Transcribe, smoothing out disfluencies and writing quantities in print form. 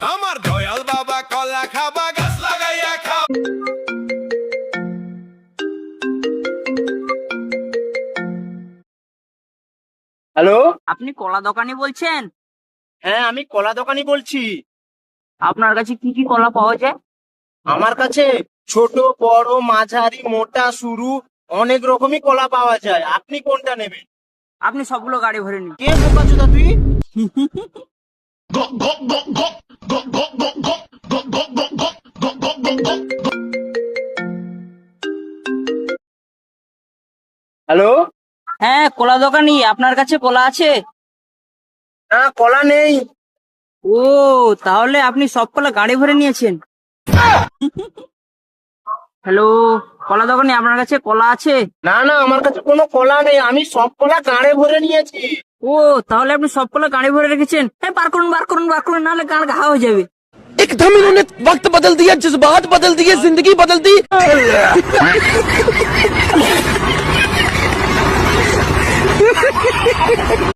আমার দয়াল বাবা কলা খাবা গাছ লাগাইয়া খাও। হ্যালো, আপনি কলা দোকানি বলছেন? হ্যাঁ আমি কলা দোকানি বলছি। আপনার কাছে কি কি কলা পাওয়া যায়? আমার কাছে ছোট বড় মাঝারি মোটা সরু অনেক রকমই কলা পাওয়া যায়। আপনি কোনটা নেবেন? আপনি সবগুলো গাড়ি ভরে নিন। কে বোকাচোদা তুই? হ্যালো, হ্যাঁ, কলা দোকানি, আপনার কাছে কলা আছে? না কলা নেই। ও, তাহলে আপনি সব কলা গাড়ি ভরে নিয়েছেন। হ্যালো, কলা দোকানি, আপনার কাছে কলা আছে? না না, আমার কাছে কোনো কলা নেই, আমি সব কলা গাড়ে ভরে নিয়েছি। ও, তাহলে আপনি সব কলা গাড়ি ভরে রেখেছেন। হ্যাঁ, বার করুন বার করুন বার করুন, নাহলে গাড় ঘা হয়ে যাবে। एकदम इन्होंने वक्त बदल दिया, जज्बात बदल दिए, जिंदगी बदल दी।